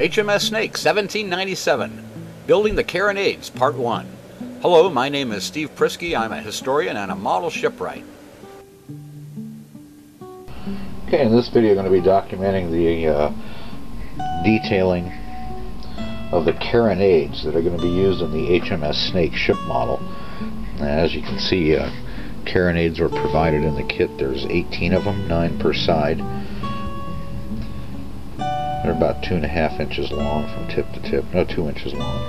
HMS Snake, 1797, Building the Carronades, Part 1. Hello, my name is Steve Priske. I'm a historian and a model shipwright. Okay, in this video I'm going to be documenting the detailing of the carronades that are going to be used in the HMS Snake ship model. As you can see, carronades were provided in the kit. There's 18 of them, 9 per side. They're about 2.5 inches long from tip to tip, no, 2 inches long.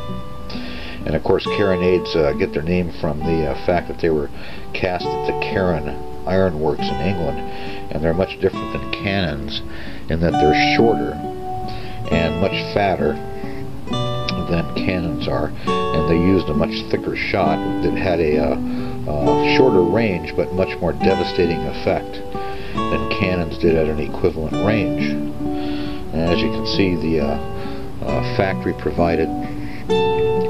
And of course carronades get their name from the fact that they were cast at the Carron Iron Works in England, and they're much different than cannons in that they're shorter and much fatter than cannons are, and they used a much thicker shot that had a shorter range but much more devastating effect than cannons did at an equivalent range. And as you can see, the factory provided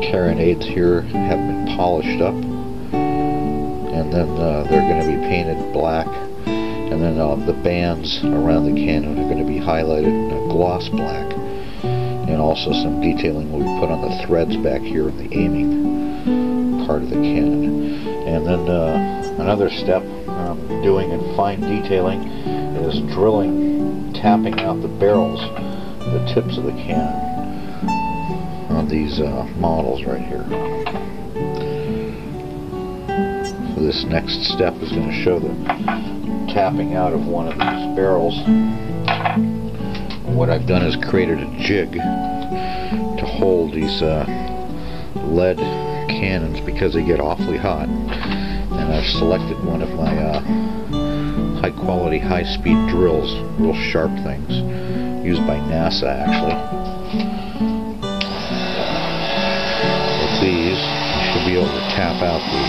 carronades here have been polished up, and then they're going to be painted black, and then the bands around the cannon are going to be highlighted in gloss black, and also some detailing will be put on the threads back here in the aiming part of the cannon. And then another step I'm doing in fine detailing is drilling, tapping out the barrels, the tips of the cannon on these models right here. So this next step is going to show the tapping out of one of these barrels. What I've done is created a jig to hold these lead cannons because they get awfully hot, and I've selected one of my high quality, high speed drills, real sharp things, used by NASA actually. With these, you should be able to tap out the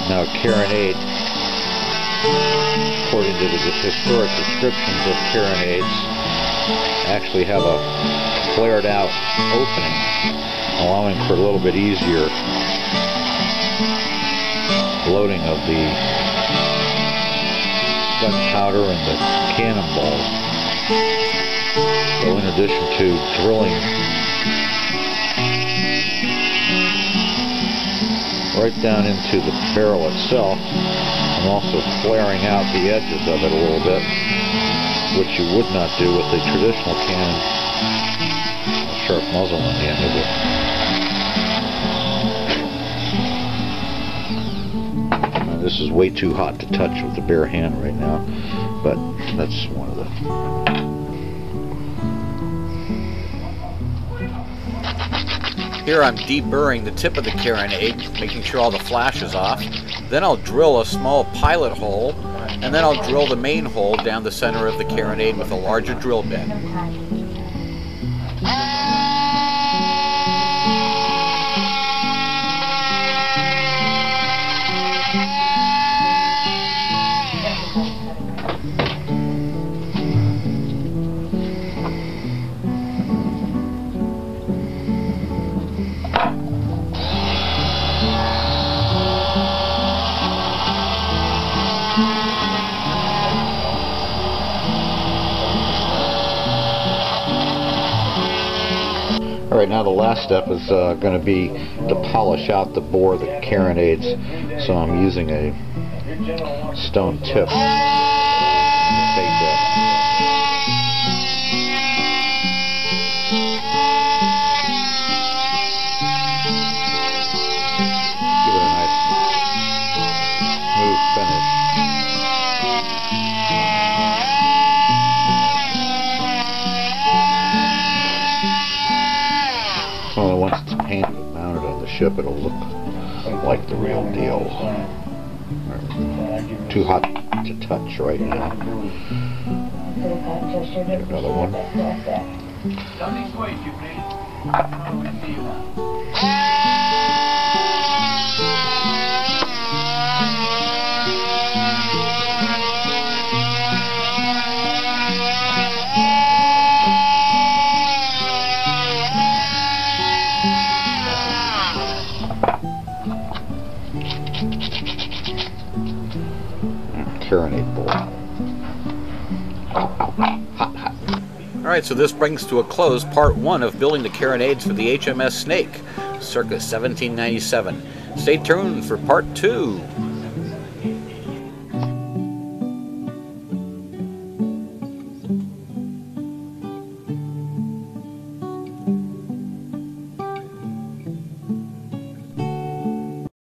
now carronade, according to the historic descriptions of carronades, actually have a flared out opening, allowing for a little bit easier loading of the gunpowder and the cannonballs. So in addition to drilling right down into the barrel itself, and also flaring out the edges of it a little bit, which you would not do with a traditional cannon, a sharp muzzle on the end of it. Now, this is way too hot to touch with the bare hand right now, but that's one of the... Here I'm deburring the tip of the carronade, making sure all the flash is off. Then I'll drill a small pilot hole, and then I'll drill the main hole down the center of the carronade with a larger drill bit. Alright, now the last step is going to be to polish out the bore of the carronades, so I'm using a stone tip. Give it a nice smooth finish. Well, once it's painted and mounted on the ship, it'll look like the real deal. Too hot to touch right now. Get another one. carronade bowl. Alright, so this brings to a close part 1 of building the carronades for the HMS Snake, circa 1797. Stay tuned for part 2.